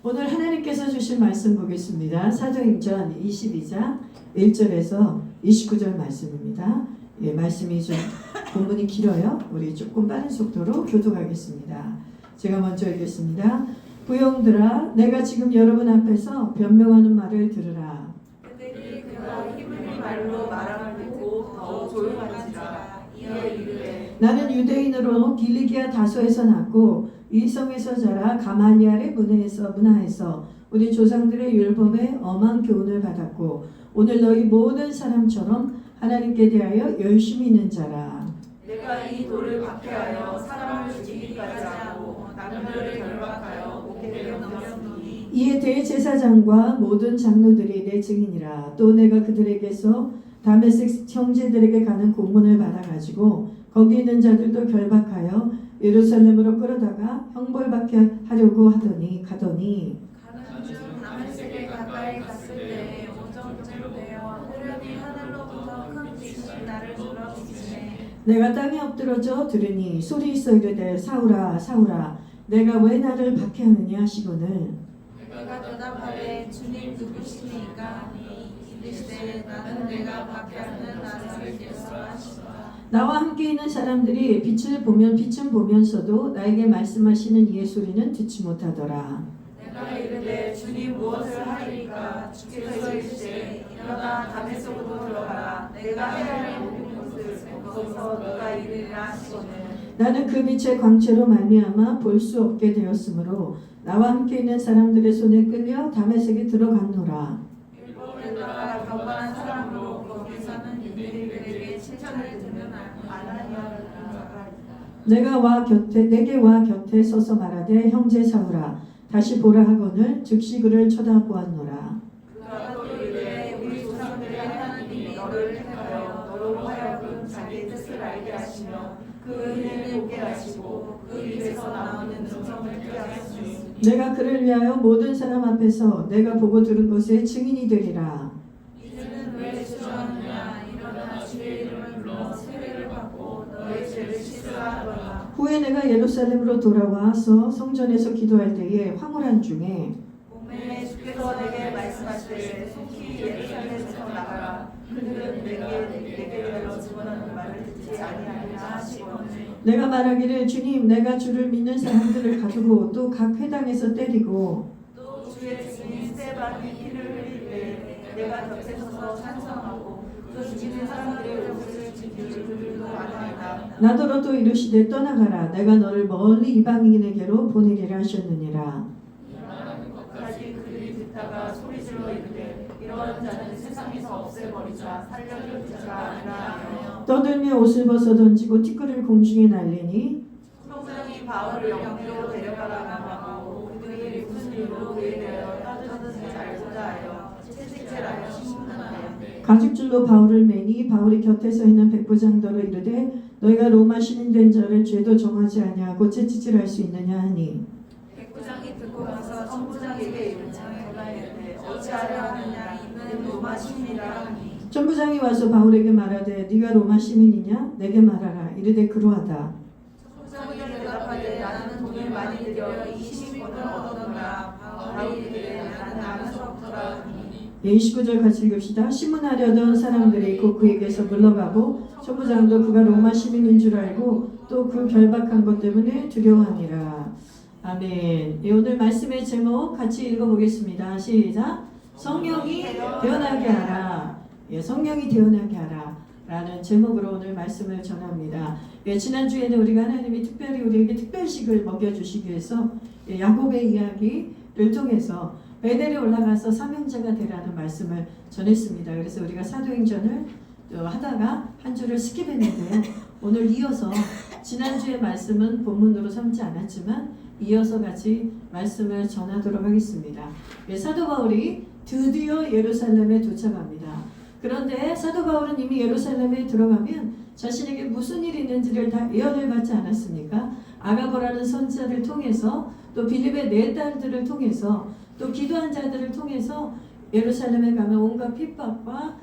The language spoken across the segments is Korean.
오늘 하나님께서 주신 말씀 보겠습니다. 사도행전 22장 1절에서 29절 말씀입니다. 예, 말씀이 좀 본문이 길어요. 우리 조금 빠른 속도로 교독하겠습니다. 제가 먼저 읽겠습니다. 부용들아, 내가 지금 여러분 앞에서 변명하는 말을 들으라. 그들이 그가 히브리 말로 말함을 듣고 더 조용한지라. 이어 이르되 나는 유대인으로 길리기아 다소에서 났고 이 성에서 자라 가말리알의 문화에서 우리 조상들의 율법에 엄한 교훈을 받았고 오늘 너희 모든 사람처럼 하나님께 대하여 열심히 있는 자라. 내가 이 돌을 박해하여 사람을 죽이기까지 하고 남녀를 결박하여 목회를 넘겼노니 이에 대제사장과 모든 장로들이 내 증인이라. 또 내가 그들에게서 다메섹 형제들에게 가는 공문을 받아가지고 거기 있는 자들도 결박하여 예루살렘으로 끌어다가 형벌받게 하려고 가더니 가는 중 다메섹에 가까이 갔을 때 오정쯤 되어 호련히 하늘로부터 큰 빛이 나를 둘러비치네. 내가 땅에 엎드러져 들으니 소리 있어 이르되 사울아 사울아 내가 왜 나를 박해하느냐 하시거늘 내가 대답하되 주님 누구시니까 하니 이르시되 나는 내가 박해하는 나사렛에서 하시다. 나와 함께 있는 사람들이 빛을 보면 빛은 보면서도 나에게 말씀하시는 이의 소리는 듣지 못하더라. 내가 이르되 주님 무엇을 하리까? 주께서 이르시되 일어나 다메섹으로 들어가라. 내가 해야 할 모든 것을 거기서 네가 이르리라 하시거늘. 나는 그 빛의 광채로 말미암아 볼 수 없게 되었으므로 나와 함께 있는 사람들의 손에 끌려 다메섹에 들어갔노라. 율법에다가 경건한 사람으로 거기 사는 유대인들에게 칭찬을 듣는 아나니아를 내게 와 곁에 서서 말하되 형제 사울아 다시 보라 하거늘 즉시 그를 쳐다보았노라. 그가 또 이르되 우리 조상들의 하나님이 너를 택하여 너로 하여금 자기 뜻을 알게 하시며 그 은혜를 보게 하시고 그 입에서 나오는 음성을 듣게 하셨으니 내가 그를 위하여 모든 사람 앞에서 내가 보고 들은 것의 증인이 되리라. 이제는 왜 주저하느냐. 일어나 주의 이름을 불러 세례를 받고 너의 죄를 씻으라. 후에 내가 예루살렘으로 돌아와서 성전에서 기도할 때에 황홀한 중에 몸에 주께서 내게 말씀하시되 속히 예루살렘에서 나가라. 그들은 내게로 집어넣는 말을 듣지 아니하리라 하시거늘. 내가 말하기를 주님 내가 주를 믿는 사람들을 가두고 또 각 회당에서 때리고 또 주의 증인 스데반이 피를 흘릴 때 내가 곁에 서서 찬성하고 그 죽이는 사람들의 옷을 지킬 그들도 아니하다. 나더러 또 이르시되 떠나가라 내가 너를 멀리 이방인에게로 보내리라 하셨느니라. 말하는 것까지 그들이 듣다가 소리질러 이르되 이런 자는 세상에서 없애버리자. 살려줄 자가 아니라 하며 떠들며 옷을 벗어 던지고 티끌을 공중에 날리니 총장이 바울을 영리로 데려가라고 하고 그들이 무슨 일로 그에 대하여 따졌는지 알고자 하여 채찍질하여 신문하되 가죽줄로 바울을 매니 바울이 곁에 서 있는 백부장더러 이르되 너희가 로마 시민 된 자를 죄도 정하지 아니하고 채찍질할 수 있느냐 하니 백부장이 듣고 가서 천부장에게 이르되 어찌하려 하느냐. 이는 로마 시민이라 하니 천부장이 와서 바울에게 말하되 네가 로마 시민이냐 내게 말하라 이르되 그러하다. 천부장이 대답하되 나는 돈을 많이 들여 이 시민권을 얻었노라. 바울이 이르되 나는 아무서 없더라 하니 29절 같이 읽읍시다. 신문하려던 사람들이 곧 그에게서 물러가고 천부장도 그가 로마 시민인 줄 알고 또 그 결박한 것 때문에 두려워하니라. 아멘. 오늘 말씀의 제목 같이 읽어보겠습니다. 시작. 성령이 태어나게 하라. 성령이 태어나게 하라 라는 제목으로 오늘 말씀을 전합니다. 지난주에는 우리가 하나님이 특별히 우리에게 특별식을 먹여주시기 위해서 야곱의 이야기를 통해서 베델에 올라가서 사명자가 되라는 말씀을 전했습니다. 그래서 우리가 사도행전을 하다가 한 주를 스킵했는데요. 오늘 이어서 지난주의 말씀은 본문으로 삼지 않았지만 이어서 같이 말씀을 전하도록 하겠습니다. 사도 바울이 드디어 예루살렘에 도착합니다. 그런데 사도 바울은 이미 예루살렘에 들어가면 자신에게 무슨 일이 있는지를 다 예언을 받지 않았습니까? 아가보라는 선지자를 통해서 또 빌립의 네 딸들을 통해서 또 기도한 자들을 통해서 예루살렘에 가면 온갖 핍박과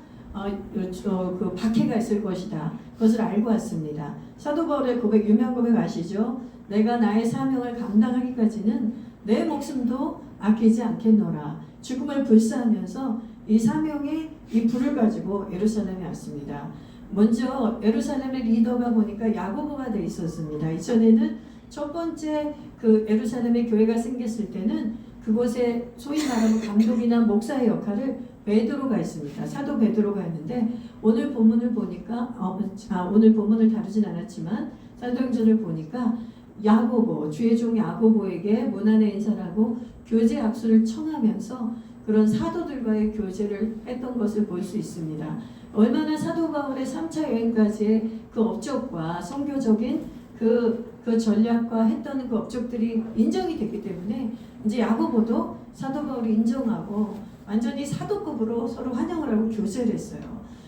그 박해가 있을 것이다. 그것을 알고 왔습니다. 사도 바울의 고백, 유명한 고백 아시죠? 내가 나의 사명을 감당하기까지는 내 목숨도 아끼지 않겠노라. 죽음을 불사하면서 이 사명의 이 불을 가지고 예루살렘에 왔습니다. 먼저 예루살렘의 리더가 보니까 야고보가 돼 있었습니다. 이전에는 첫 번째 그 예루살렘의 교회가 생겼을 때는 그곳에 소위 말하면 감독이나 목사의 역할을 베드로가 했습니다. 사도 베드로가 했는데 오늘 본문을 보니까 오늘 본문을 다루진 않았지만 사도행전을 보니까 야고보, 주의 종 야고보에게 문안의 인사라고 교제 악수를 청하면서 그런 사도들과의 교제를 했던 것을 볼 수 있습니다. 얼마나 사도 바울의 3차 여행까지의 그 업적과 선교적인 그 전략과 했던 그 업적들이 인정이 됐기 때문에 이제 야고보도 사도 바울이 인정하고 완전히 사도급으로 서로 환영을 하고 교제를 했어요.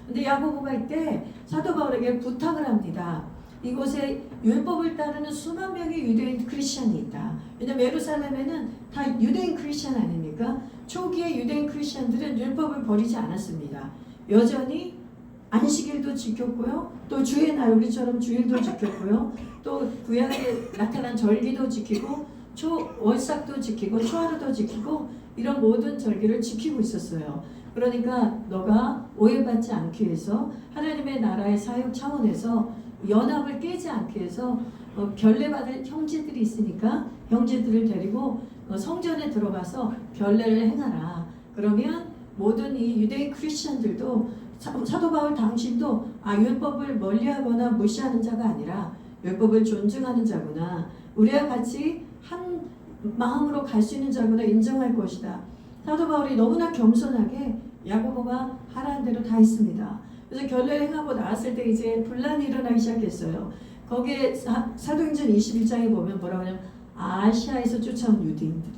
근데 야고보가 이때 사도 바울에게 부탁을 합니다. 이곳에 율법을 따르는 수만 명의 유대인 크리스천이 있다. 왜냐하면 예루살렘에는 다 유대인 크리스천 아닙니까? 초기의 유대인 크리스천들은 율법을 버리지 않았습니다. 여전히 안식일도 지켰고요. 또 주의 날 우리처럼 주일도 지켰고요. 또 구약에 나타난 절기도 지키고 월삭도 지키고 초하루도 지키고 이런 모든 절기를 지키고 있었어요. 그러니까 너가 오해받지 않기 위해서 하나님의 나라의 사역 차원에서 연합을 깨지 않기 위해서 결례받을 형제들이 있으니까 형제들을 데리고 성전에 들어가서 결례를 행하라. 그러면 모든 이 유대인 크리스천들도 사도 바울 당신도 율법을 멀리하거나 무시하는 자가 아니라 율법을 존중하는 자구나. 우리와 같이 한 마음으로 갈 수 있는 자구나 인정할 것이다. 사도 바울이 너무나 겸손하게 야고보가 하라는 대로 다 했습니다. 그래서 결례를 행하고 나왔을 때 이제 분란이 일어나기 시작했어요. 거기에 사도행전 21장에 보면 뭐라고 하냐면 아시아에서 쫓아온 유대인들이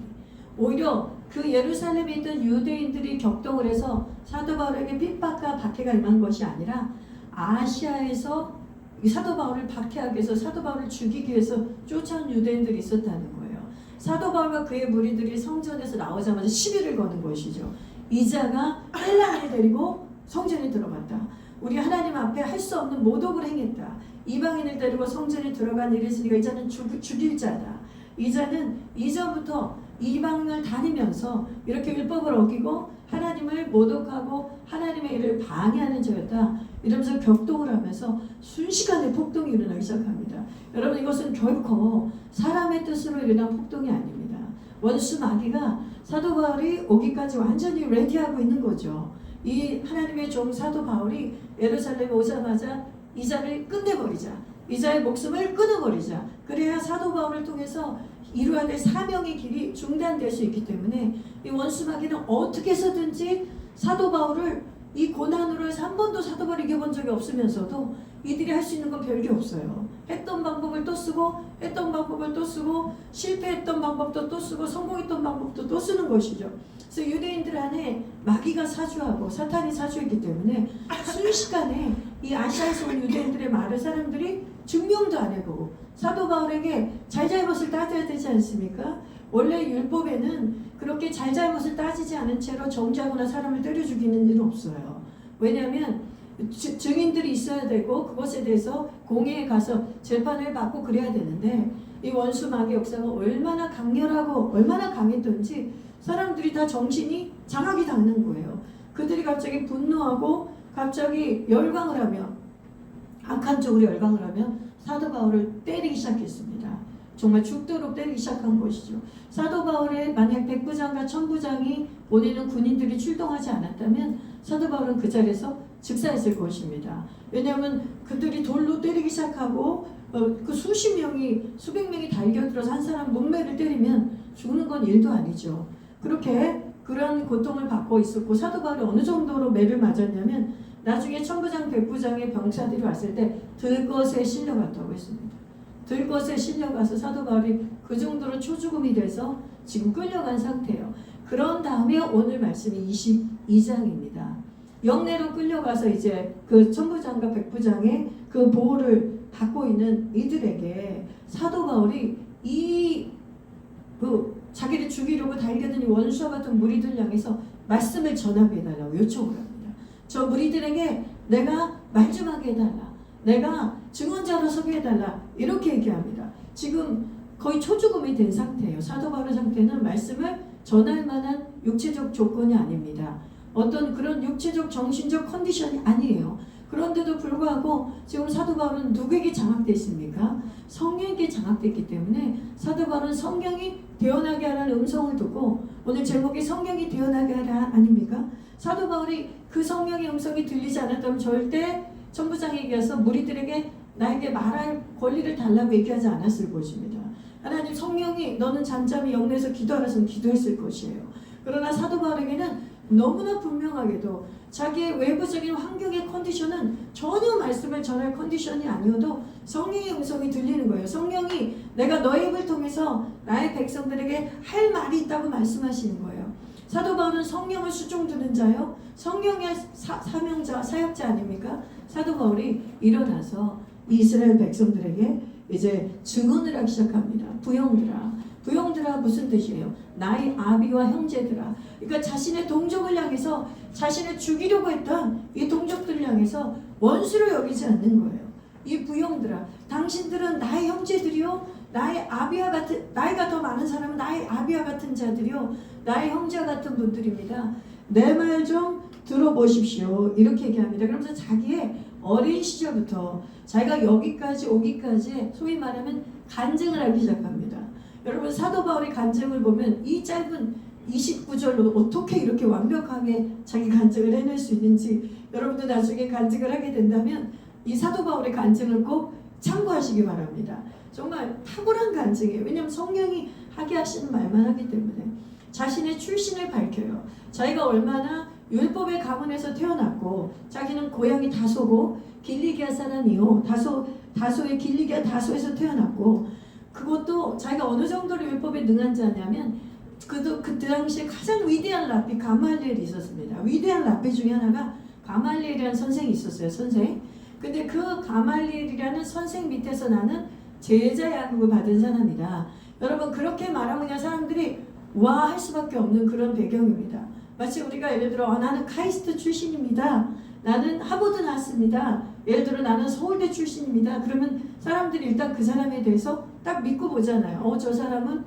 오히려 그 예루살렘에 있던 유대인들이 격동을 해서 사도 바울에게 핍박과 박해가 임한 것이 아니라 아시아에서 이 사도 바울을 박해하기 위해서 사도 바울을 죽이기 위해서 쫓아온 유대인들이 있었다는 거예요. 사도 바울과 그의 무리들이 성전에서 나오자마자 시비를 거는 것이죠. 이자가 헬라인을 데리고 성전에 들어갔다. 우리 하나님 앞에 할 수 없는 모독을 행했다. 이방인을 데리고 성전에 들어간 일이 있으니까 이자는 죽일 자다. 이자는 이전부터 이방을 다니면서 이렇게 율법을 어기고 하나님을 모독하고 하나님의 일을 방해하는 자였다. 이러면서 격동을 하면서 순식간에 폭동이 일어나기 시작합니다. 여러분 이것은 결코 사람의 뜻으로 일어난 폭동이 아닙니다. 원수 마귀가 사도 바울이 오기까지 완전히 레디하고 있는 거죠. 이 하나님의 종 사도 바울이 예루살렘에 오자마자 이자를 끝내버리자. 이자의 목숨을 끊어버리자. 그래야 사도 바울을 통해서 이루어야 될 사명의 길이 중단될 수 있기 때문에 이 원수 마귀는 어떻게 해서든지 사도 바울을 이 고난으로 해서 한 번도 사도 바울을 이겨본 적이 없으면서도 이들이 할 수 있는 건 별게 없어요. 했던 방법을 또 쓰고 했던 방법을 또 쓰고 실패했던 방법도 또 쓰고 성공했던 방법도 또 쓰는 것이죠. 그래서 유대인들 안에 마귀가 사주하고 사탄이 사주했기 때문에 순식간에 이 아시아에서 온 유대인들의 말을 사람들이 증명도 안 해보고 사도 바울에게 잘잘못을 따져야 되지 않습니까? 원래 율법에는 그렇게 잘잘못을 따지지 않은 채로 정죄하거나 사람을 때려 죽이는 일은 없어요. 왜냐하면 증인들이 있어야 되고 그것에 대해서 공회에 가서 재판을 받고 그래야 되는데 이 원수 마귀 역사가 얼마나 강렬하고 얼마나 강했던지 사람들이 다 정신이 장악이 당하는 거예요. 그들이 갑자기 분노하고 갑자기 열광을 하며 악한 쪽으로 열광을 하며 사도 바울을 때리기 시작했습니다. 정말 죽도록 때리기 시작한 것이죠. 사도 바울의 만약 백부장과 천부장이 보내는 군인들이 출동하지 않았다면 사도 바울은 그 자리에서 즉사했을 것입니다. 왜냐하면 그들이 돌로 때리기 시작하고 그 수십 명이 수백 명이 달겨들어서 한 사람 몸매를 때리면 죽는 건 일도 아니죠. 그렇게 그런 고통을 받고 있었고 사도 바울이 어느 정도로 매를 맞았냐면 나중에 천부장 백부장의 병사들이 왔을 때 들것에 실려갔다고 했습니다. 들것에 실려가서 사도 바울이 그 정도로 초죽음이 돼서 지금 끌려간 상태예요. 그런 다음에 오늘 말씀이 22장입니다. 영내로 끌려가서 이제 그 천부장과 백부장의 그 보호를 받고 있는 이들에게 사도 바울이 자기를 죽이려고 달려든 이 원수와 같은 무리들 향해서 말씀을 전하게 해달라고 요청을 합니다. 저 무리들에게 내가 말 좀 하게 해달라. 내가 증언자로 서게 해달라. 이렇게 얘기합니다. 지금 거의 초죽음이 된 상태예요. 사도 바울의 상태는 말씀을 전할 만한 육체적 조건이 아닙니다. 어떤 그런 육체적 정신적 컨디션이 아니에요. 그런데도 불구하고 지금 사도 바울은 누구에게 장악됐습니까? 성령에게 장악됐기 때문에 사도 바울은 성령이 대언하게 하라는 음성을 듣고, 오늘 제목이 성령이 대언하게 하라 아닙니까? 사도 바울이 그 성령의 음성이 들리지 않았다면 절대 천부장에게 가서 무리들에게 나에게 말할 권리를 달라고 얘기하지 않았을 것입니다. 하나님, 성령이 너는 잠잠히 영내에서 기도하라서 기도했을 것이에요. 그러나 사도 바울에게는 너무나 분명하게도 자기의 외부적인 환경의 컨디션은 전혀 말씀을 전할 컨디션이 아니어도 성령의 음성이 들리는 거예요. 성령이 내가 너의 입을 통해서 나의 백성들에게 할 말이 있다고 말씀하시는 거예요. 사도 바울은 성령을 수종드는 자요, 성령의 사명자, 사역자 아닙니까? 사도 바울이 일어나서 이스라엘 백성들에게 이제 증언을 하기 시작합니다. 부형들아 무슨 뜻이에요? 나의 아비와 형제들아. 그러니까 자신의 동족을 향해서, 자신을 죽이려고 했던 이 동족들을 향해서 원수로 여기지 않는 거예요. 이 부형들아, 당신들은 나의 형제들이요, 나의 아비와 같은, 나이가 더 많은 사람은 나의 아비와 같은 자들이요, 나의 형제와 같은 분들입니다. 내 말 좀 들어보십시오. 이렇게 얘기합니다. 그러면서 자기의 어린 시절부터 자기가 여기까지 오기까지 소위 말하면 간증을 하기 시작합니다. 여러분, 사도 바울의 간증을 보면 이 짧은 29절로 어떻게 이렇게 완벽하게 자기 간증을 해낼 수 있는지, 여러분도 나중에 간증을 하게 된다면 이 사도 바울의 간증을 꼭 참고하시기 바랍니다. 정말 탁월한 간증이에요. 왜냐하면 성령이 하게 하시는 말만 하기 때문에. 자신의 출신을 밝혀요. 자기가 얼마나 율법의 가문에서 태어났고, 자기는 고향이 다소고 길리기아 사람이요, 다소의 길리기아 다소에서 태어났고, 그것도 자기가 어느 정도로 율법에 능한 자냐면 그 당시에 가장 위대한 랍비 가말리엘이 있었습니다. 위대한 랍비 중에 하나가 가말리엘이라는 선생이 있었어요. 선생. 근데 그 가말리엘이라는 선생 밑에서 나는 제자 양육을 받은 사람이다. 여러분, 그렇게 말하면 그냥 사람들이 와 할 수밖에 없는 그런 배경입니다. 마치 우리가 예를 들어 나는 카이스트 출신입니다. 나는 하버드 나왔습니다. 예를 들어 나는 서울대 출신입니다. 그러면 사람들이 일단 그 사람에 대해서 딱 믿고 보잖아요. 저 사람은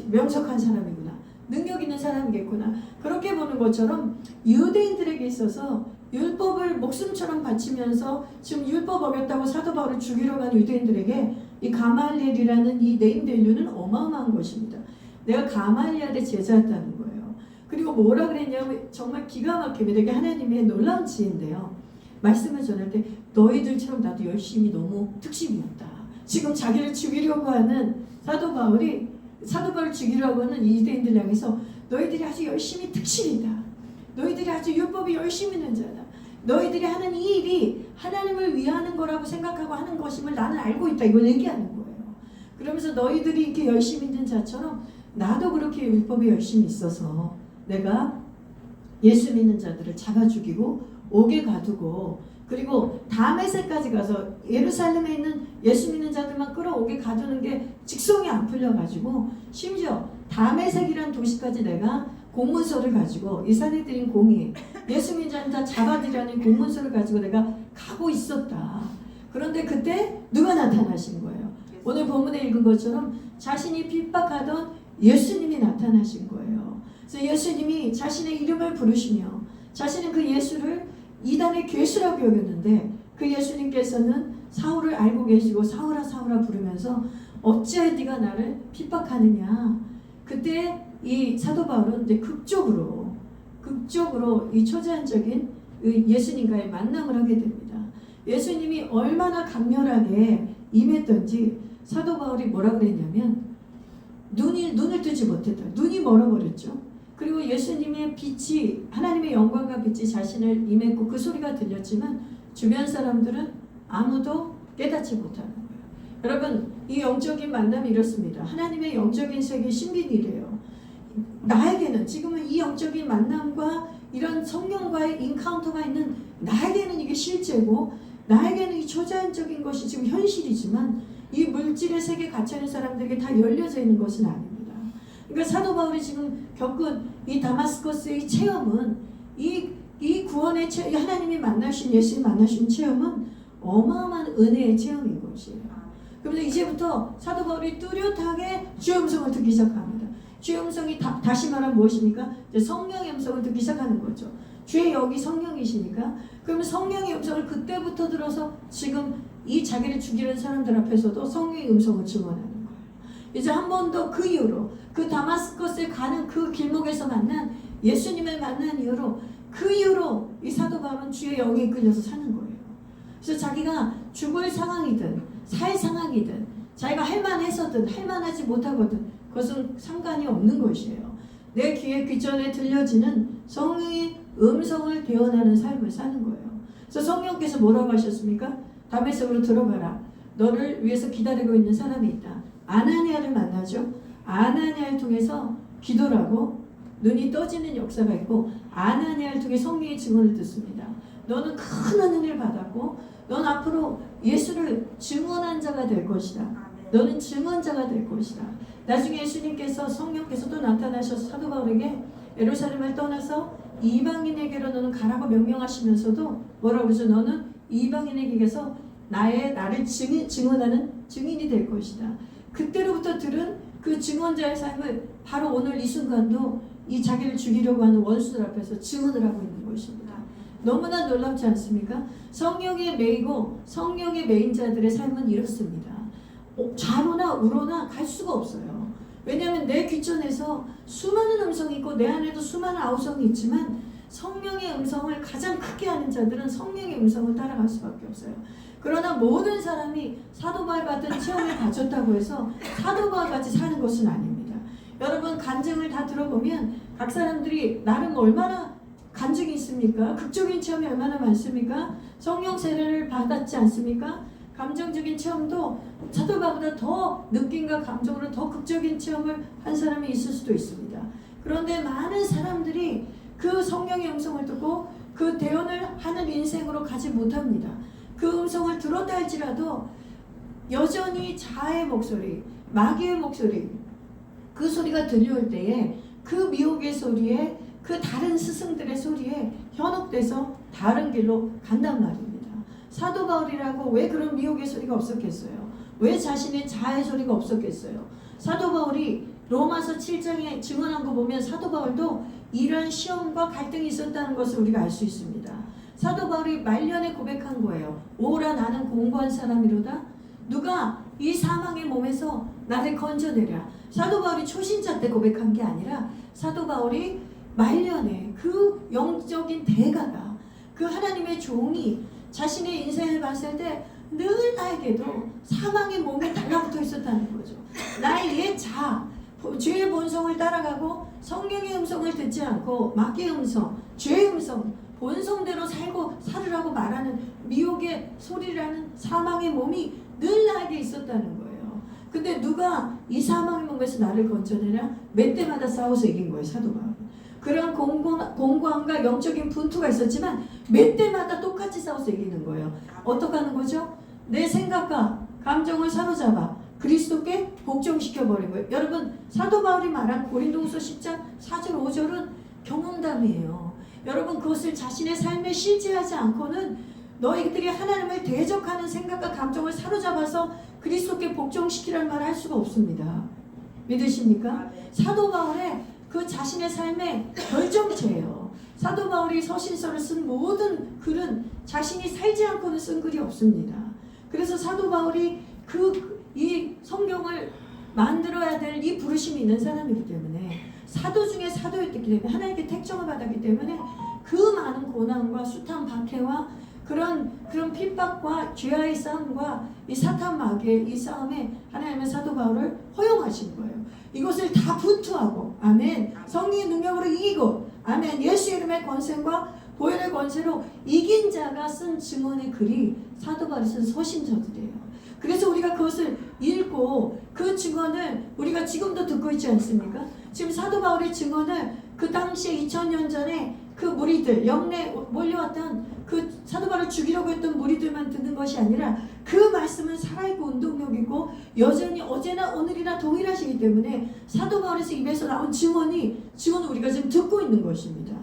명석한 사람이구나, 능력 있는 사람이겠구나. 그렇게 보는 것처럼 유대인들에게 있어서 율법을 목숨처럼 바치면서 지금 율법 어겼다고 사도 바울을 죽이려고 하는 유대인들에게 이 가말리엘이라는 이 네임밸류는 어마어마한 것입니다. 내가 가말리엘의 제자였다는 거예요. 그리고 뭐라 그랬냐면 정말 기가 막힙니다. 이게 하나님의 놀라운 지혜인데요. 말씀을 전할 때 너희들처럼 나도 열심히 너무 특심이었다. 지금 자기를 죽이려고 하는 사도 바울을 죽이려고 하는 이 유대인들 향해서 너희들이 아주 열심히 특실이다. 너희들이 아주 율법이 열심히 있는 자다. 너희들이 하는 이 일이 하나님을 위하는 거라고 생각하고 하는 것임을 나는 알고 있다. 이걸 얘기하는 거예요. 그러면서 너희들이 이렇게 열심히 있는 자처럼 나도 그렇게 율법에 열심히 있어서 내가 예수 믿는 자들을 잡아 죽이고 옥에 가두고, 그리고 다메섹까지 가서 예루살렘에 있는 예수 믿는 자들만 끌어오게 가두는 게 직성이 안 풀려가지고, 심지어 다메섹이라는 도시까지 내가 공문서를 가지고, 이 사내들인 공이 예수 믿는 자들 다 잡아들이라는 공문서를 가지고 내가 가고 있었다. 그런데 그때 누가 나타나신 거예요? 오늘 본문에 읽은 것처럼 자신이 핍박하던 예수님이 나타나신 거예요. 그래서 예수님이 자신의 이름을 부르시며, 자신은 그 예수를 이단의 괴수라고 여겼는데 그 예수님께서는 사울을 알고 계시고 사울아 사울아 부르면서 어찌하여 네가 나를 핍박하느냐. 그때 이 사도 바울은 이제 극적으로 이 초자연적인 예수님과의 만남을 하게 됩니다. 예수님이 얼마나 강렬하게 임했던지 사도 바울이 뭐라 그랬냐면 눈을 뜨지 못했다. 눈이 멀어버렸죠. 그리고 예수님의 빛이, 하나님의 영광과 빛이 자신을 임했고 그 소리가 들렸지만 주변 사람들은 아무도 깨닫지 못하는 거예요. 여러분, 이 영적인 만남이 이렇습니다. 하나님의 영적인 세계 신비이래요. 나에게는 지금은 이 영적인 만남과 이런 성령과의 인카운터가 있는 나에게는 이게 실제고, 나에게는 이 초자연적인 것이 지금 현실이지만 이 물질의 세계에 갇혀있는 사람들에게 다 열려져 있는 것은 아닙니다. 그러니까 사도 바울이 지금 겪은 이 다마스커스의 체험은 이 구원의 하나님이 만나신, 예수님 만나신 체험은 어마어마한 은혜의 체험인 것이에요. 그러면서 이제부터 사도 바울이 뚜렷하게 주의 음성을 듣기 시작합니다. 주의 음성이 다시 말하면 무엇입니까? 이제 성령의 음성을 듣기 시작하는 거죠. 주의 영이 성령이시니까 그러면 성령의 음성을 그때부터 들어서 지금 이 자기를 죽이는 사람들 앞에서도 성령의 음성을 증언하는 거예요. 이제 한 번 더 그 이후로 그 다마스커스에 가는 그 길목에서 만난 예수님을 만난 이후로 그 이후로 이 사도 바울은 주의 영에 이끌려서 사는 거예요. 그래서 자기가 죽을 상황이든 살 상황이든 자기가 할만해서든 할만하지 못하거든 그것은 상관이 없는 것이에요. 내 귀에 귀전에 들려지는 성령의 음성을 대언하는 삶을 사는 거예요. 그래서 성령께서 뭐라고 하셨습니까? 다메섹으로 들어가라. 너를 위해서 기다리고 있는 사람이 있다. 아나니아를 만나죠. 아나니아를 통해서 기도를 하고 눈이 떠지는 역사가 있고 아나니아를 통해 성령의 증언을 듣습니다. 너는 큰 은혜를 받았고 넌 앞으로 예수를 증언한 자가 될 것이다. 너는 증언자가 될 것이다. 나중에 예수님께서 성령께서 또 나타나셔서 사도 바울에게 예루살렘을 떠나서 이방인에게로 너는 가라고 명령하시면서도 뭐라고 그러죠? 너는 이방인에게서 나를 증언하는 증인이 될 것이다. 그때로부터 들은 그 증언자의 삶을 바로 오늘 이 순간도 이 자기를 죽이려고 하는 원수들 앞에서 증언을 하고 있는 것입니다. 너무나 놀랍지 않습니까? 성령에 매이고 성령에 매인 자들의 삶은 이렇습니다. 좌로나 우로나 갈 수가 없어요. 왜냐하면 내 귀전에서 수많은 음성이 있고 내 안에도 수많은 아우성이 있지만 성령의 음성을 가장 크게 하는 자들은 성령의 음성을 따라갈 수밖에 없어요. 그러나 모든 사람이 사도 바울 같은 체험을 가졌다고 해서 사도 바울 같이 사는 것은 아닙니다. 여러분 간증을 다 들어보면 각 사람들이 나름 얼마나 간증이 있습니까? 극적인 체험이 얼마나 많습니까? 성령 세례를 받았지 않습니까? 감정적인 체험도 사도 바울보다 더 느낌과 감정으로 더 극적인 체험을 한 사람이 있을 수도 있습니다. 그런데 많은 사람들이 그 성령의 음성을 듣고 그 대언을 하는 인생으로 가지 못합니다. 그 음성을 들었다 할지라도 여전히 자아의 목소리, 마귀의 목소리, 그 소리가 들려올 때에 그 미혹의 소리에 그 다른 스승들의 소리에 현혹돼서 다른 길로 간단 말입니다. 사도 바울이라고 왜 그런 미혹의 소리가 없었겠어요? 왜 자신의 자아의 소리가 없었겠어요? 사도 바울이 로마서 7장에 증언한 거 보면 사도 바울도 이런 시험과 갈등이 있었다는 것을 우리가 알 수 있습니다. 사도 바울이 말년에 고백한 거예요. 오라 나는 공고한 사람이로다. 누가 이 사망의 몸에서 나를 건져내랴. 사도 바울이 초신자 때 고백한 게 아니라 사도 바울이 말년에 그 영적인 대가가 그 하나님의 종이 자신의 인생을 봤을 때 늘 나에게도 사망의 몸에 달라붙어 있었다는 거죠. 나의 옛 자아, 죄의 본성을 따라가고 성령의 음성을 듣지 않고 마귀의 음성, 죄의 음성, 본성대로 살으라고 말하는 미혹의 소리라는 사망의 몸이 늘 나에게 있었다는 거예요. 근데 누가 이 사망의 몸에서 나를 건져내랴? 몇 대마다 싸워서 이긴 거예요, 사도 바울. 그런 공고함과 영적인 분투가 있었지만 몇 대마다 똑같이 싸워서 이기는 거예요. 어떻게 하는 거죠? 내 생각과 감정을 사로잡아 그리스도께 복종시켜버린 거예요. 여러분 사도 바울이 말한 고린도후서 10장 4절 5절은 경험담이에요. 여러분 그것을 자신의 삶에 실제하지 않고는 너희들이 하나님을 대적하는 생각과 감정을 사로잡아서 그리스도께 복종시키라는 말을 할 수가 없습니다. 믿으십니까? 사도 바울의 그 자신의 삶의 결정체예요. 사도 바울이 서신서를 쓴 모든 글은 자신이 살지 않고는 쓴 글이 없습니다. 그래서 사도 바울이 이 성경을 만들어야 될 이 부르심이 있는 사람이기 때문에 사도 중에 사도였기 때문에 하나님께 택정을 받았기 때문에 그 많은 고난과 숱한 박해와 그런 핍박과 죄와의 싸움과 이 사탄 마귀의 이 싸움에 하나님은 사도 바울을 허용하신 거예요. 이것을 다 분투하고 아멘 성령의 능력으로 이기고 아멘 예수의 이름의 권세과 보혈의 권세로 이긴 자가 쓴 증언의 글이 사도 바울이 쓴 서신서들이에요. 그래서 우리가 그것을 읽고 그 증언을 우리가 지금도 듣고 있지 않습니까? 지금 사도 바울의 증언을 그 당시에 2000년 전에 그 무리들 영내 몰려왔던 그 사도 바울을 죽이려고 했던 무리들만 듣는 것이 아니라 그 말씀은 살아있고 운동력이고 여전히 어제나 오늘이나 동일하시기 때문에 사도 바울에서 입에서 나온 증언을 우리가 지금 듣고 있는 것입니다.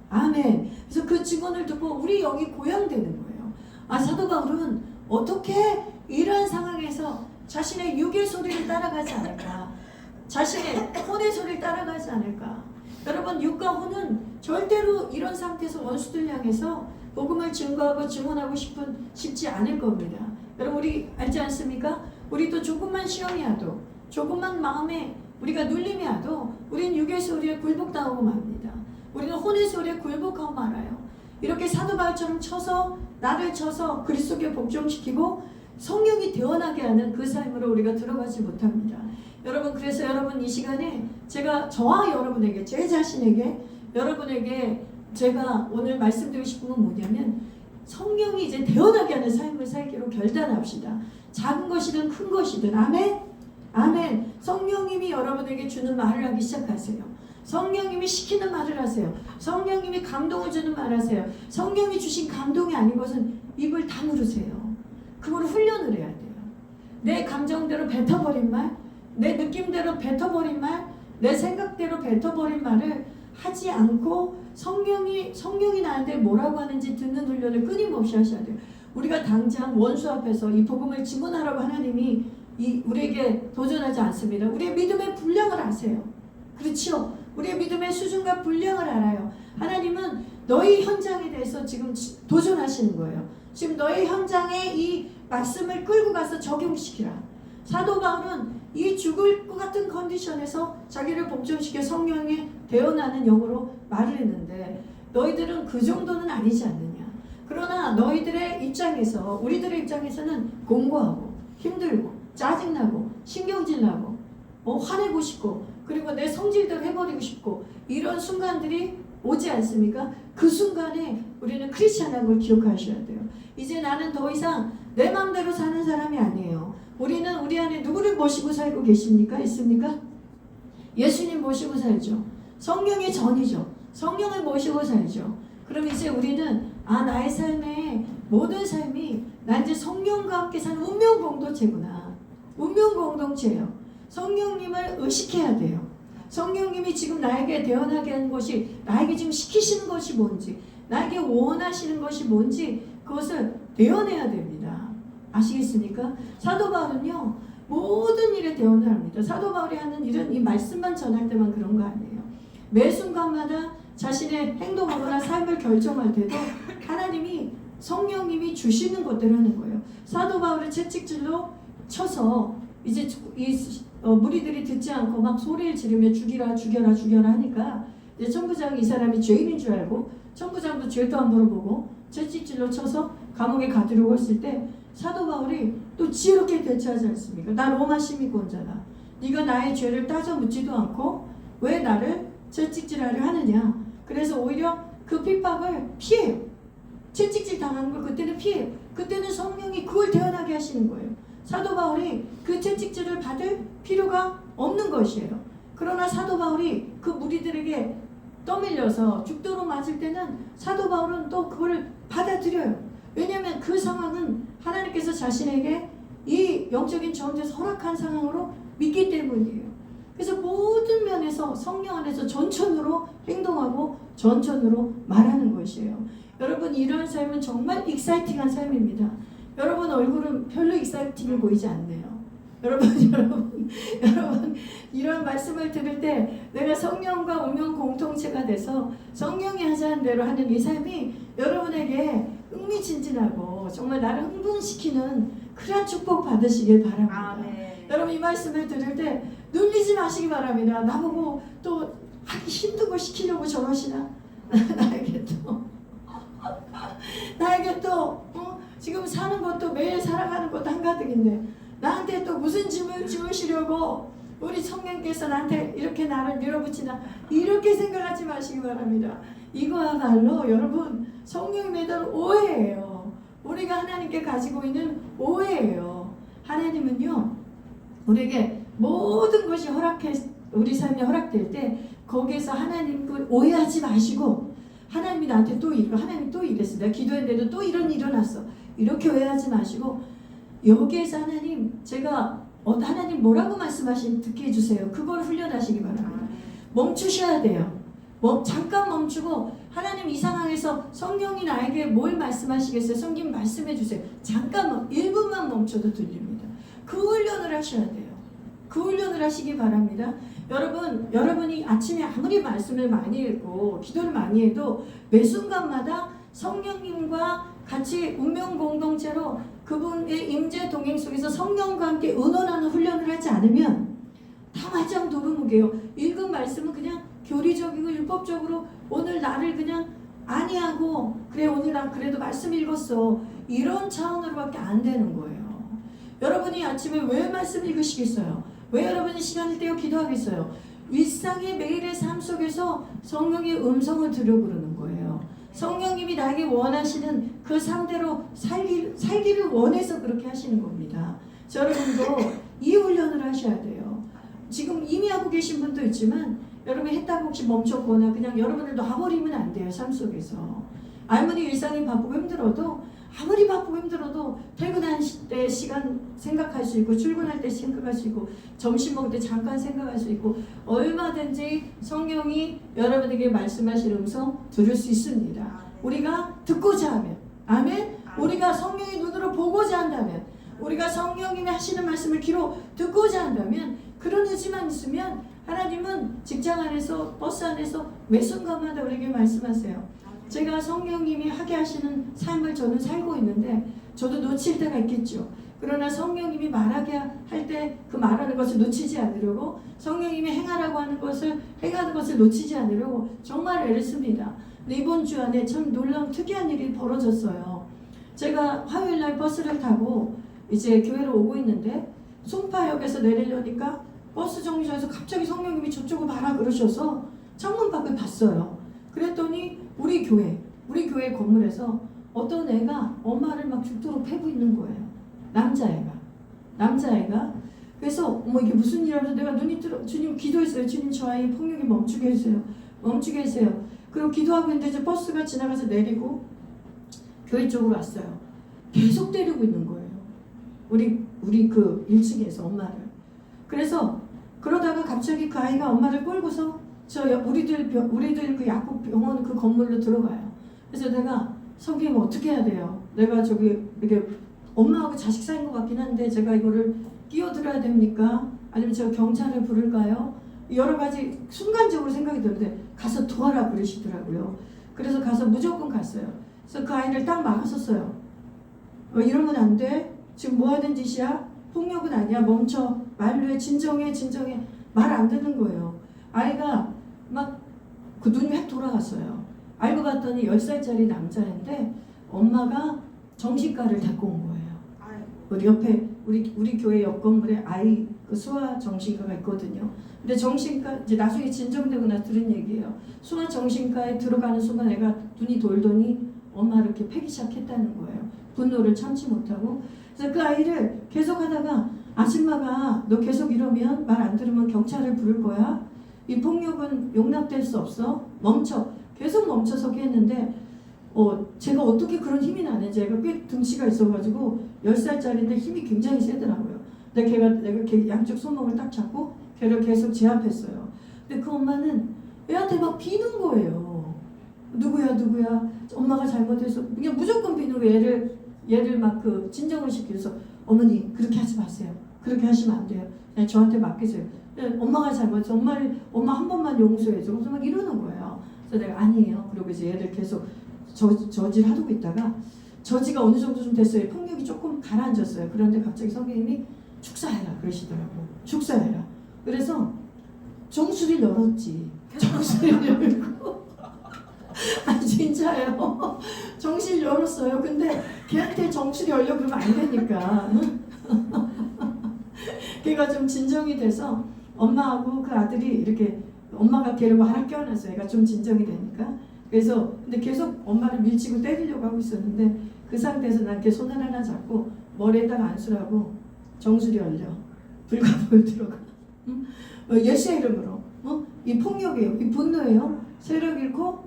아멘. 그래서 그 증언을 듣고 우리 영이 고양되는 거예요. 아 사도 바울은 어떻게 이러한 상황에서 자신의 육의 소리를 따라가지 않을까? 자신의 혼의 소리를 따라가지 않을까? 여러분, 육과 혼은 절대로 이런 상태에서 원수들 향해서 복음을 증거하고 증언하고 싶지 않을 겁니다. 여러분, 우리 알지 않습니까? 우리도 조금만 시험이 와도, 조금만 마음에 우리가 눌림이 와도 우리는 육의 소리에 굴복당하고 맙니다. 우리는 혼의 소리에 굴복하고 말아요. 이렇게 사도 바울처럼 나를 쳐서 그리스도께 복종시키고 성령이 되어나게 하는 그 삶으로 우리가 들어가지 못합니다. 여러분, 그래서 여러분 이 시간에 저와 여러분에게, 제 자신에게, 여러분에게 제가 오늘 말씀드리고 싶은 건 뭐냐면, 성령이 이제 되어나게 하는 삶을 살기로 결단합시다. 작은 것이든 큰 것이든. 아멘? 아멘. 성령님이 여러분에게 주는 말을 하기 시작하세요. 성령님이 시키는 말을 하세요. 성령님이 감동을 주는 말을 하세요. 성령이 주신 감동이 아닌 것은 입을 다물으세요. 그걸 훈련을 해야 돼요. 내 감정대로 뱉어버린 말, 내 느낌대로 뱉어버린 말, 내 생각대로 뱉어버린 말을 하지 않고 성령이 나한테 뭐라고 하는지 듣는 훈련을 끊임없이 하셔야 돼요. 우리가 당장 원수 앞에서 이 복음을 증언하라고 하나님이 우리에게 도전하지 않습니다. 우리의 믿음의 분량을 아세요. 그렇죠? 우리의 믿음의 수준과 분량을 알아요. 하나님은 너희 현장에 대해서 지금 도전하시는 거예요. 지금 너희 현장에 이 말씀을 끌고 가서 적용시키라. 사도 바울은 이 죽을 것 같은 컨디션에서 자기를 복종시켜 성령에 되어나는 영으로 말을 했는데, 너희들은 그 정도는 아니지 않느냐. 그러나 너희들의 입장에서, 우리들의 입장에서는 공고하고 힘들고 짜증나고 신경질나고 화내고 싶고, 그리고 내 성질대로 해버리고 싶고, 이런 순간들이 오지 않습니까? 그 순간에 우리는 크리스찬한 걸 기억하셔야 돼요. 이제 나는 더 이상 내 마음대로 사는 사람이 아니에요. 우리는 우리 안에 누구를 모시고 살고 계십니까? 있습니까? 예수님 모시고 살죠. 성령의 전이죠. 성령을 모시고 살죠. 그럼 이제 우리는 나의 삶의 모든 삶이 나 이제 성령과 함께 사는 운명 공동체구나. 운명 공동체예요. 성령님을 의식해야 돼요. 성령님이 지금 나에게 대언하게 하는 것이, 나에게 지금 시키시는 것이 뭔지, 나에게 원하시는 것이 뭔지 그것을 대언해야 됩니다. 아시겠습니까? 사도 바울은요, 모든 일에 대언을 합니다. 사도 바울이 하는 일은 이 말씀만 전할 때만 그런 거 아니에요. 매 순간마다 자신의 행동하거나 삶을 결정할 때도 하나님이, 성령님이 주시는 것들을 하는 거예요. 사도 바울을 채찍질로 쳐서 이제 무리들이 듣지 않고 막 소리를 지르며 죽이라 죽여라 죽여라 하니까, 이제 천부장이 이 사람이 죄인인 줄 알고, 천부장도 죄도 안 물어보고 채찍질로 쳐서 감옥에 가두려고 했을 때, 사도 바울이 또 지혜롭게 대처하지 않습니까? 나 로마 시민권자다. 네가 나의 죄를 따져 묻지도 않고 왜 나를 채찍질하려 하느냐. 그래서 오히려 그 핍박을 피해요. 채찍질 당하는 걸 그때는 피해요. 그때는 성령이 그걸 대언하게 하시는 거예요. 사도 바울이 그 채찍질을 받을 필요가 없는 것이에요. 그러나 사도 바울이 그 무리들에게 떠밀려서 죽도록 맞을 때는 사도 바울은 또 그걸 받아들여요. 왜냐하면 그 상황은 하나님께서 자신에게 이 영적인 전쟁에서 허락한 상황으로 믿기 때문이에요. 그래서 모든 면에서 성령 안에서 전천으로 행동하고 전천으로 말하는 것이에요. 여러분, 이런 삶은 정말 익사이팅한 삶입니다. 여러분 얼굴은 별로 익사이팅해 보이지 않네요. 여러분 이런 말씀을 들을 때 내가 성령과 운명 공동체가 돼서 성령이 하자는 대로 하는 이 삶이 여러분에게 흥미진진하고 정말 나를 흥분시키는 그런 축복 받으시길 바랍니다. 아멘. 여러분, 이 말씀을 들을 때 눌리지 마시기 바랍니다. 나보고 또 하기 힘든 거 시키려고 저러시나? 나에게 또 지금 사는 것도 매일 살아가는 것도 한가득인데 나한테 또 무슨 짐을 지우시려고 우리 성령께서 나한테 이렇게 나를 밀어붙이나, 이렇게 생각하지 마시기 바랍니다. 이거야말로 여러분 성령이 매달 오해예요. 우리가 하나님께 가지고 있는 오해예요. 하나님은요, 우리에게 모든 것이 우리 삶에 허락될 때 거기에서 하나님을 오해하지 마시고, 하나님이 나한테 하나님이 또 이랬어, 내가 기도했는데도 또 이런 일이 일어났어, 이렇게 오해하지 마시고, 여기에서 하나님 뭐라고 말씀하신 듣게 해주세요. 그걸 훈련하시기 바랍니다. 멈추셔야 돼요. 잠깐 멈추고, 하나님 이 상황에서 성령이 나에게 뭘 말씀하시겠어요? 성령 말씀해 주세요. 잠깐만 1분만 멈춰도 들립니다. 그 훈련을 하셔야 돼요. 그 훈련을 하시기 바랍니다. 여러분이 아침에 아무리 말씀을 많이 읽고 기도를 많이 해도 매 순간마다 성령님과 같이 운명 공동체로 그분의 임재 동행 속에서 성령과 함께 의논하는 훈련을 하지 않으면 다 말짱 도루묵이에요. 읽은 말씀은 그냥 교리적이고 율법적으로 오늘 나를 그냥 아니하고 그래 오늘 나 그래도 말씀 읽었어 이런 차원으로밖에 안 되는 거예요. 여러분이 아침에 왜 말씀 읽으시겠어요? 왜 여러분이 시간을 떼어 기도하겠어요? 일상의 매일의 삶 속에서 성령의 음성을 들으려 그러는 거예요. 성령님이 나에게 원하시는 그 삶대로 살기를 원해서 그렇게 하시는 겁니다. 여러분도 이 훈련을 하셔야 돼요. 지금 이미 하고 계신 분도 있지만 여러분이 했다고 혹시 멈췄거나 그냥 여러분을 놔버리면 안 돼요. 삶 속에서. 아무리 일상이 바쁘고 힘들어도 아무리 바쁘고 힘들어도 퇴근할 때 시간 생각할 수 있고 출근할 때 생각할 수 있고 점심 먹을 때 잠깐 생각할 수 있고 얼마든지 성령이 여러분에게 말씀하실 음성 들을 수 있습니다. 우리가 듣고자 하면 아멘. 우리가 성령의 눈으로 보고자 한다면 우리가 성령님이 하시는 말씀을 귀로 듣고자 한다면 그런 의지만 있으면 하나님은 직장 안에서 버스 안에서 매 순간마다 우리에게 말씀하세요. 제가 성령님이 하게 하시는 삶을 저는 살고 있는데 저도 놓칠 때가 있겠죠. 그러나 성령님이 말하게 할 때 그 말하는 것을 놓치지 않으려고 성령님이 행하라고 하는 것을 행하는 것을 놓치지 않으려고 정말 애를 씁니다. 근데 이번 주 안에 참 놀라운 특이한 일이 벌어졌어요. 제가 화요일날 버스를 타고 이제 교회로 오고 있는데 송파역에서 내리려니까 버스 정류장에서 갑자기 성령님이 저쪽을 봐라 그러셔서 창문 밖을 봤어요. 그랬더니 우리 교회 건물에서 어떤 애가 엄마를 막 죽도록 패고 있는 거예요. 남자애가. 그래서 어머 이게 무슨 일이라서 내가 눈이 뜨러 주님 기도했어요. 주님 저 아이 폭력이 멈추게 해주세요. 그리고 기도하고 있는데 이제 버스가 지나가서 내리고 교회 쪽으로 왔어요. 계속 때리고 있는 거예요. 우리 그 1층에서 엄마를. 그래서 그러다가 갑자기 그 아이가 엄마를 끌고서 우리들 그 약국 병원 그 건물로 들어가요. 그래서 내가 성경님 어떻게 해야 돼요? 내가 저기 이렇게 엄마하고 자식 사이인 것 같긴 한데 제가 이거를 끼어들어야 됩니까? 아니면 제가 경찰을 부를까요? 여러 가지 순간적으로 생각이 드는데 가서 도와라 그러시더라고요. 그래서 가서 무조건 갔어요. 그래서 그 아이를 딱 막았었어요. 이러면 안 돼. 지금 뭐 하는 짓이야? 폭력은 아니야. 멈춰. 말로 해. 진정해. 말 안 듣는 거예요. 아이가 막 그 눈이 획 돌아갔어요. 알고 봤더니 10살짜리 남자인데 엄마가 정신과를 데리고 온 거예요. 우리 옆에 우리 교회 옆 건물에 아이 그 소아 정신과가 있거든요. 근데 정신과 이제 나중에 진정되고 나서 들은 얘기예요. 소아 정신과에 들어가는 순간 애가 눈이 돌더니 엄마를 이렇게 패기 시작했다는 거예요. 분노를 참지 못하고. 그래서 그 아이를 계속 하다가 아줌마가 너 계속 이러면 말 안 들으면 경찰을 부를 거야. 이 폭력은 용납될 수 없어. 멈춰. 계속 멈춰서게 했는데 제가 어떻게 그런 힘이 나는지 애가 꽤 등치가 있어가지고 10살짜리인데 힘이 굉장히 세더라고요. 근데 내가 걔 양쪽 손목을 딱 잡고 걔를 계속 제압했어요. 근데 그 엄마는 애한테 막 비는 거예요. 누구야 엄마가 잘못해서 그냥 무조건 비는 거예요. 얘를 막 그 진정을 시켜서 어머니 그렇게 하지 마세요. 그렇게 하시면 안 돼요. 그냥 저한테 맡기세요. 엄마가 잘못해서 엄마 한 번만 용서해줘. 그래서 막 이러는 거예요. 그래서 내가 아니에요. 그리고 이제 얘를 계속 저지를 하고 있다가 저지가 어느 정도 좀 됐어요. 폭력이 조금 가라앉았어요. 그런데 갑자기 성경님이 축사해라 그러시더라고요. 축사해라. 그래서 정수리를 열었지. 정수리를 열고 진짜예요. 정수리를 열었어요. 근데 걔한테 정수리 열려 그러면 안 되니까 걔가 좀 진정이 돼서 엄마하고 그 아들이 이렇게 엄마가 걔를 하나 껴안았어요. 얘가 좀 진정이 되니까. 그래서 근데 계속 엄마를 밀치고 때리려고 하고 있었는데 그 상태에서 난 걔 손 하나 잡고 머리에다가 안수라고 정수리 열려. 불가불 들어가. 응? 예수의 이름으로. 이 폭력이에요. 이 분노예요. 세력 잃고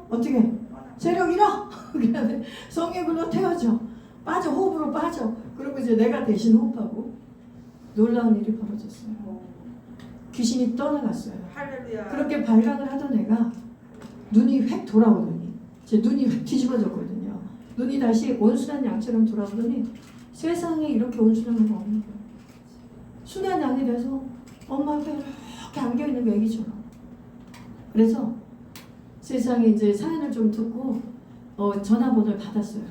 어떻게? 세력 잃어. 그다음에 성령으로 태워져. 빠져. 호흡으로 빠져. 그리고 이제 내가 대신 호흡하고 놀라운 일이 벌어졌어요. 귀신이 떠나갔어요. 할렐루야. 그렇게 발각을 하던 애가 눈이 획 돌아오더니 제 눈이 획 뒤집어졌거든요. 눈이 다시 온순한 양처럼 돌아오더니 세상에 이렇게 온순한 건 없는 거예요. 순한 양이 돼서 엄마 앞에 이렇게 안겨있는 거 애기처럼. 그래서 세상에 이제 사연을 좀 듣고 전화번호를 받았어요.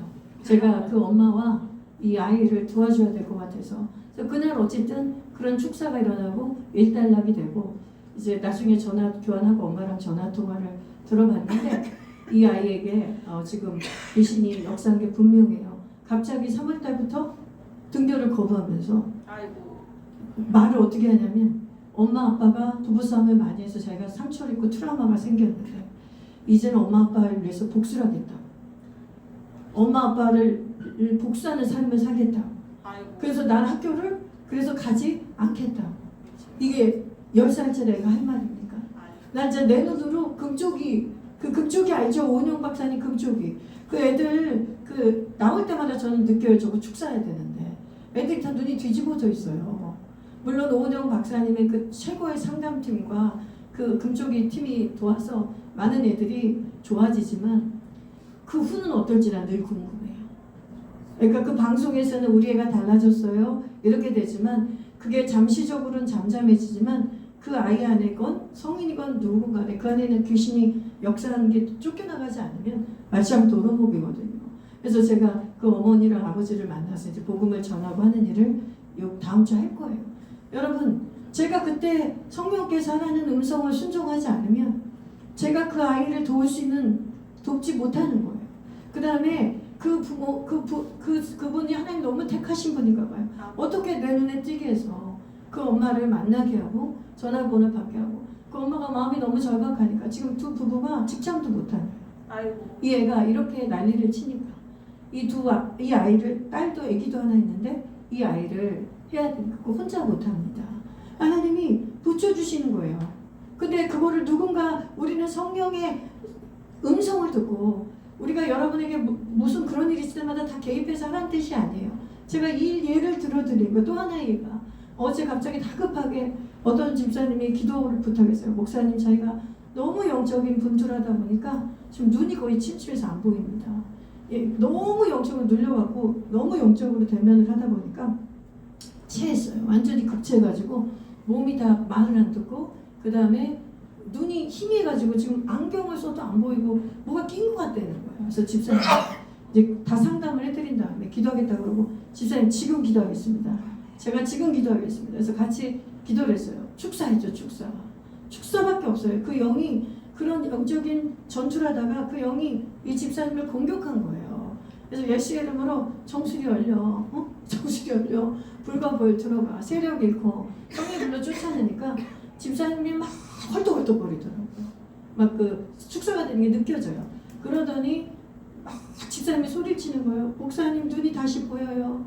제가 그 엄마와 이 아이를 도와줘야 될 것 같아서. 그래서 그날 어쨌든 그런 축사가 일어나고 일단락이 되고 이제 나중에 전화 교환하고 엄마랑 전화 통화를 들어봤는데 이 아이에게 지금 귀신이 역사한 게 분명해요. 갑자기 3월 달부터 등교를 거부하면서 아이고. 말을 어떻게 하냐면 엄마 아빠가 부부싸움을 많이 해서 자기가 상처를 입고 트라우마가 생겼는데 이제는 엄마 아빠를 위해서 복수를 하겠다. 엄마 아빠를 복수하는 삶을 살겠다. 아이고. 그래서 난 학교를 그래서 가지 않겠다. 이게 10살짜리 애가 할 말입니까? 난 이제 내 눈으로 금쪽이 그 금쪽이 알죠? 오은영 박사님 금쪽이 그 애들 그 나올 때마다 저는 느껴요. 저거 축사해야 되는데 애들이 다 눈이 뒤집어져 있어요. 물론 오은영 박사님의 그 최고의 상담팀과 그 금쪽이 팀이 도와서 많은 애들이 좋아지지만 그 후는 어떨지 난 늘 궁금해요. 그러니까 그 방송에서는 우리 애가 달라졌어요 이렇게 되지만 그게 잠시적으로는 잠잠해지지만 그 아이 안에건 성인이건 누구건 간에 그 안에는 귀신이 역사하는 게 쫓겨나가지 않으면 말짱 도루묵이거든요. 그래서 제가 그 어머니랑 아버지를 만나서 이제 복음을 전하고 하는 일을 다음 주에 할 거예요. 여러분 제가 그때 성령께서 하라는 음성을 순종하지 않으면 제가 그 아이를 도울 수 있는 돕지 못하는 거예요. 그 다음에 그 부모 그분이 하나님 너무 택하신 분인가 봐요. 어떻게 내 눈에 띄게 해서 그 엄마를 만나게 하고 전화번호를 받게 하고 그 엄마가 마음이 너무 절박하니까 지금 두 부부가 직장도 못하는 아이고. 이 애가 이렇게 난리를 치니까 이 아이를 딸도 아기도 하나 있는데 이 아이를 해야 되니까 그거 혼자 못합니다. 하나님이 붙여주시는 거예요. 근데 그거를 누군가 우리는 성령의 음성을 듣고 우리가 여러분에게 무슨 그런 일이 있을 때마다 다 개입해서 하라는 뜻이 아니에요. 제가 이 예를 들어드린 거 또 하나의 예가 어제 갑자기 다급하게 어떤 집사님이 기도를 부탁했어요. 목사님 자기가 너무 영적인 분투하다 보니까 지금 눈이 거의 침침해서 안 보입니다. 예, 너무 영적으로 눌려갖고 너무 영적으로 대면을 하다 보니까 체했어요. 완전히 급체해가지고 몸이 다 말을 안 듣고 그 다음에 눈이 희미해가지고 지금 안경을 써도 안 보이고 뭐가 낀 것 같다는 거예요. 그래서 집사님 이제 다 상담을 해드린 다음에 기도하겠다 그러고 집사님 지금 기도하겠습니다. 제가 지금 기도하겠습니다. 그래서 같이 기도를 했어요. 축사했죠. 축사밖에 없어요. 그 영이 그런 영적인 전투를 하다가 그 영이 이 집사님을 공격한 거예요. 그래서 예수의 이름으로 정수리 열려, 정수리 열려, 불과 보일 들어가, 세력 잃고 성이 불러 쫓아내니까 집사님이 막 헐떡헐떡거리더라고요. 막 그 축사가 되는 게 느껴져요. 그러더니 막 집사님이 소리를 치는 거예요. 목사님 눈이 다시 보여요.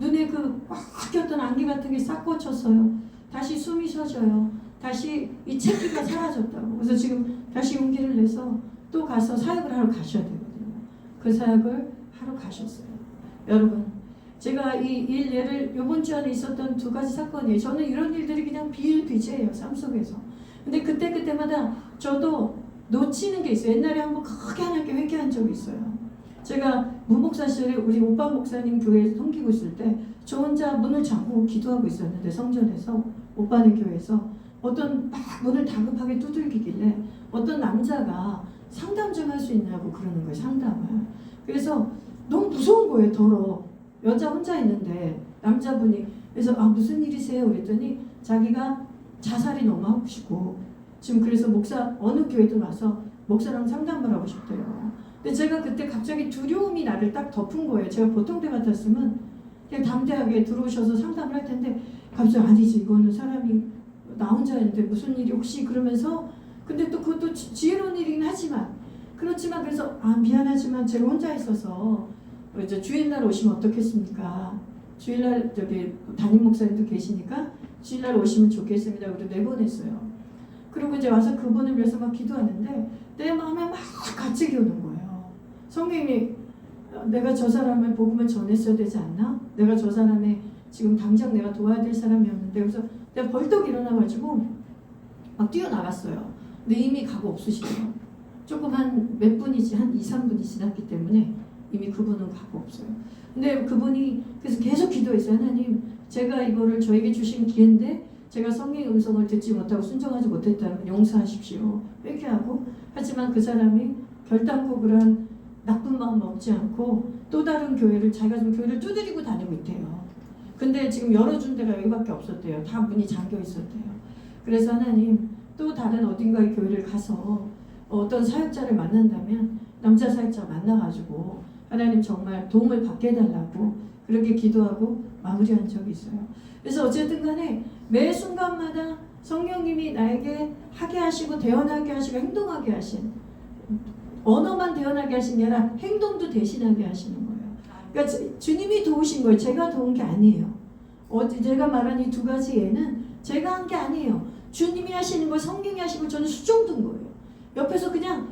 눈에 그 꽉 꼈던 안개 같은 게 싹 꽂혔어요. 다시 숨이 쉬어져요. 다시 이 채기가 사라졌다고. 그래서 지금 다시 용기를 내서 또 가서 사역을 하러 가셔야 되거든요. 그 사역을 하러 가셨어요. 여러분 제가 이 예를 이번 주 안에 있었던 두 가지 사건이에요. 저는 이런 일들이 그냥 비일비재예요. 삶 속에서. 근데 그때마다 저도 놓치는 게 있어요. 옛날에 한번 크게 하나님께 회개한 적이 있어요. 제가 무목사 시절에 우리 오빠 목사님 교회에서 섬기고 있을 때 저 혼자 문을 잠그고 기도하고 있었는데 성전에서 오빠네 교회에서 어떤 막 문을 다급하게 두들기길래 어떤 남자가 상담 좀 할 수 있냐고 그러는 거예요. 상담을. 그래서 너무 무서운 거예요. 더러 여자 혼자 있는데 남자분이 그래서 무슨 일이세요? 그랬더니 자기가 자살이 너무 하고 싶고 지금 그래서 목사 어느 교회도 와서 목사랑 상담을 하고 싶대요. 근데 제가 그때 갑자기 두려움이 나를 딱 덮은 거예요. 제가 보통 때 같았으면 그냥 담대하게 들어오셔서 상담을 할 텐데 갑자기 아니지 이거는 사람이 나 혼자 있는데 무슨 일이 혹시 그러면서 근데 또 그것도 지혜로운 일이긴 하지만 그렇지만 그래서 미안하지만 제가 혼자 있어서 이제 주일날 오시면 어떻겠습니까? 주일날 저기 담임 목사님도 계시니까 주일날 오시면 좋겠습니다. 그리고 내보냈어요. 그리고 이제 와서 그분을 위해서 막 기도하는데 내 마음에 막 가책이 오는 거예요. 성령님이 내가 저 사람을 복음을 전했어야 되지 않나? 내가 저 사람의 지금 당장 내가 도와야 될 사람이었는데 그래서 내가 벌떡 일어나가지고 막 뛰어나갔어요. 근데 이미 가고 없으시죠. 조금 한 몇 분이지 한 2, 3분이 지났기 때문에 이미 그분은 가고 없어요. 근데 그분이 그래서 계속 기도했어요. 하나님 제가 이거를 저에게 주신 기회인데 제가 성령의 음성을 듣지 못하고 순종하지 못했다면 용서하십시오. 회개하고 하지만 그 사람이 결단코 그런 나쁜 마음 먹지 않고 또 다른 교회를 자기가 좀 교회를 두드리고 다니고 있대요. 근데 지금 열어준 데가 여기밖에 없었대요. 다 문이 잠겨 있었대요. 그래서 하나님 또 다른 어딘가의 교회를 가서 어떤 사역자를 만난다면 남자 사역자 만나가지고 하나님 정말 도움을 받게 해달라고 그렇게 기도하고 마무리한 적이 있어요. 그래서 어쨌든 간에 매 순간마다 성령님이 나에게 하게 하시고 대언하게 하시고 행동하게 하신, 언어만 대언하게 하신 게 아니라 행동도 대신하게 하시는 거예요. 그러니까 주님이 도우신 거예요. 제가 도운 게 아니에요. 제가 말한 이 두 가지 예는 제가 한 게 아니에요. 주님이 하시는 걸 성령이 하시고 저는 수종 둔 거예요. 옆에서 그냥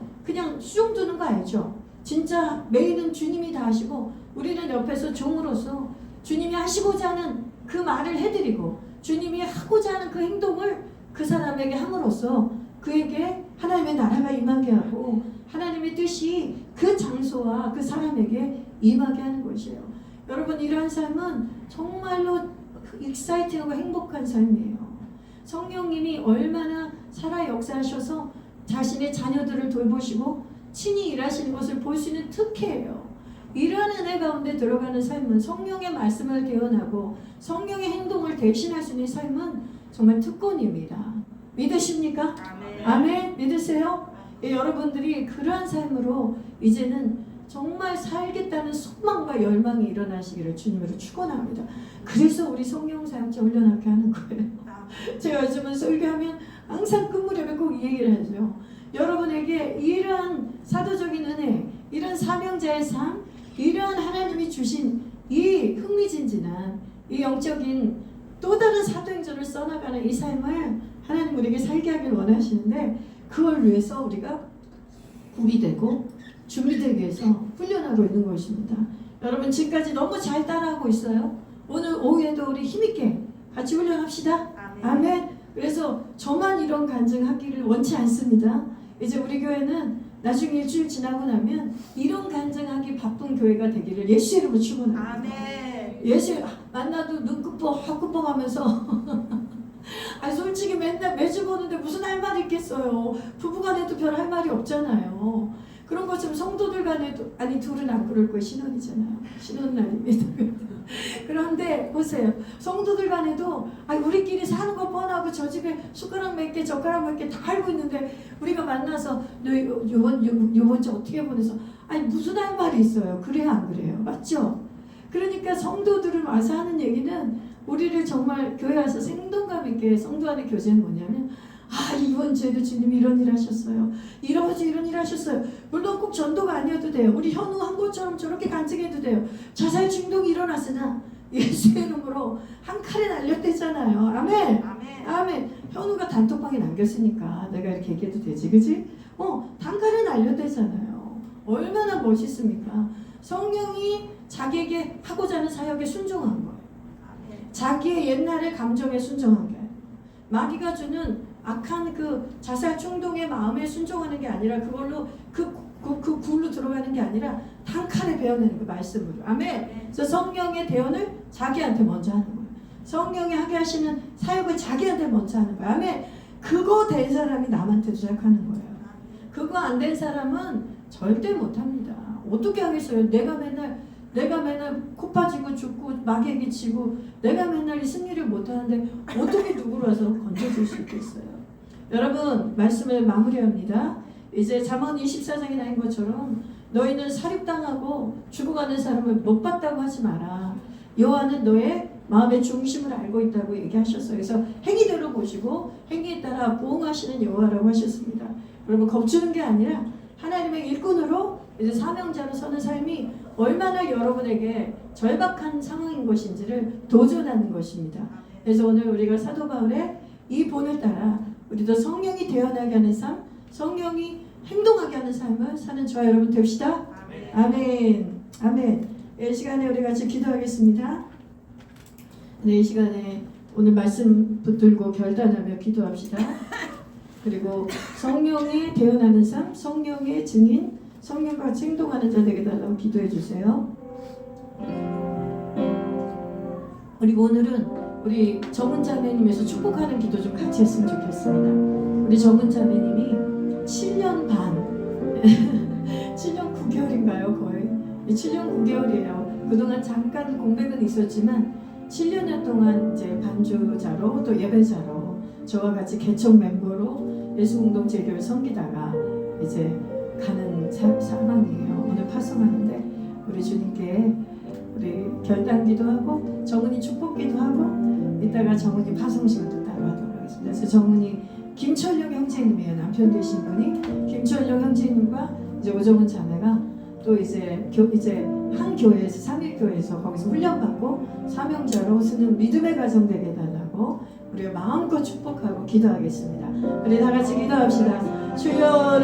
수종 두는 거 알죠? 진짜 메인은 주님이 다 하시고 우리는 옆에서 종으로서 주님이 하시고자 하는 그 말을 해드리고 주님이 하고자 하는 그 행동을 그 사람에게 함으로써 그에게 하나님의 나라가 임하게 하고 하나님의 뜻이 그 장소와 그 사람에게 임하게 하는 것이에요. 여러분 이러한 삶은 정말로 익사이팅하고 행복한 삶이에요. 성령님이 얼마나 살아 역사하셔서 자신의 자녀들을 돌보시고 친히 일하시는 것을 볼 수 있는 특혜예요. 이러한 은혜 가운데 들어가는 삶은 성령의 말씀을 대언하고 성령의 행동을 대신할 수 있는 삶은 정말 특권입니다. 믿으십니까? 아멘. 아멘. 믿으세요? 예, 여러분들이 그러한 삶으로 이제는 정말 살겠다는 소망과 열망이 일어나시기를 주님으로 축원합니다. 그래서 우리 성령 사역자 훈련하게 하는 거예요. 제가 요즘은 설교하면 항상 끝무렵에 꼭 이 얘기를 하죠. 여러분에게 이러한 사도적인 은혜, 이런 사명자의 삶, 이러한 하나님이 주신 이 흥미진진한 이 영적인 또 다른 사도행전을 써나가는 이 삶을 하나님 우리에게 살게 하길 원하시는데 그걸 위해서 우리가 구비되고 준비되기 위해서 훈련하고 있는 것입니다. 여러분 지금까지 너무 잘 따라하고 있어요. 오늘 오후에도 우리 힘있게 같이 훈련합시다. 아멘. 그래서 저만 이런 간증하기를 원치 않습니다. 이제 우리 교회는 나중에 일주일 지나고 나면 이런 간증하기 바쁜 교회가 되기를 예수 이름으로 축원합니다. 아멘. 예수 만나도 눈급봉 헛급봉 하면서 아니 솔직히 맨날 매주 보는데 무슨 할 말이 있겠어요. 부부간에도 별 할 말이 없잖아요. 그런 것처럼 성도들 간에도 아니 둘은 안 그럴 거예요. 신혼이잖아요. 신혼날입니다. 그런데 보세요. 성도들 간에도 아니 우리끼리 사는 거 뻔하고 저 집에 숟가락 몇 개 젓가락 몇 개 다 알고 있는데 우리가 만나서 너 요번 주 어떻게 보내서 아니 무슨 할 말이 있어요. 그래요 안 그래요? 맞죠? 그러니까 성도들을 와서 하는 얘기는 우리를 정말 교회 와서 생동감 있게 성도하는 교제는 뭐냐면 아 이번 주에도 주님이 이런 일 하셨어요. 이런 일 하셨어요. 물론 꼭 전도가 아니어도 돼요. 우리 현우 한 것처럼 저렇게 간증해도 돼요. 자살 중독이 일어났으나 예수의 이름으로 한 칼에 날렸대잖아요. 아멘. 아멘. 아멘. 현우가 단톡방에 남겼으니까 내가 이렇게 얘기해도 되지, 그지? 단칼에 날렸대잖아요. 얼마나 멋있습니까? 성령이 자기에게 하고자 하는 사역에 순종한 거예요. 자기의 옛날의 감정에 순종한 게 아니에요. 마귀가 주는 악한 그 자살 충동의 마음에 순종하는 게 아니라 그걸로 그 굴로 들어가는 게 아니라 단칼에 베어내는 그 말씀으로. 아멘. 그래서 성령의 대언을 자기한테 먼저 하는 거예요. 성령이 하게 하시는 사역을 자기한테 먼저 하는 거예요. 아멘. 그거 된 사람이 남한테도 시작하는 거예요. 그거 안 된 사람은 절대 못합니다. 어떻게 하겠어요? 내가 맨날 코 빠지고 죽고 마개기 치고 내가 맨날 이 승리를 못하는데 어떻게 누구를 와서 건져줄 수 있겠어요? 여러분 말씀을 마무리합니다. 이제 잠언 24장에 나온 것처럼 너희는 사륙당하고 죽어가는 사람을 못 봤다고 하지 마라. 여호와는 너의 마음의 중심을 알고 있다고 얘기하셨어요. 그래서 행위대로 보시고 행위에 따라 보응하시는 여호와라고 하셨습니다. 여러분 겁주는 게 아니라 하나님의 일꾼으로 이제 사명자로 서는 삶이 얼마나 여러분에게 절박한 상황인 것인지를 도전하는 것입니다. 그래서 오늘 우리가 사도 바울의 이 본을 따라 우리도 성령이 대언하게 하는 삶, 성령이 행동하게 하는 삶을 사는 저와 여러분 됩시다. 아멘. 아멘. 이 시간에 우리 같이 기도하겠습니다. 네, 이 시간에 오늘 말씀 붙들고 결단하며 기도합시다. 그리고 성령이 대언하는 삶, 성령의 증인, 성령과 같이 행동하는 자 되게 달라고 기도해 주세요. 그리고 오늘은 우리 정은 자매님에서 축복하는 기도 좀 같이 했으면 좋겠습니다. 우리 정은 자매님이 7년 반 7년 9개월인가요 거의? 7년 9개월이에요. 그동안 잠깐 공백은 있었지만 7년 동안 이제 반주자로 또 예배자로 저와 같이 개척 멤버로 예수공동체교를 섬기다가 이제 가는 상황이에요. 오늘 파송하는데 우리 주님께 우리 결단기도 하고 정은이 축복기도 하고 이따가 정은이 파송식도 따로 하도록 하겠습니다. 그래서 정은이 김철룡 형제님이에요. 남편 되신 분이 김철룡 형제님과 이제 오정은 자매가 또 이제 한 교회에서 삼일교회에서 거기서 훈련받고 사명자로 쓰는 믿음의 가정 되게 해달라고 우리가 마음껏 축복하고 기도하겠습니다. 우리 다 같이 기도합시다. 주여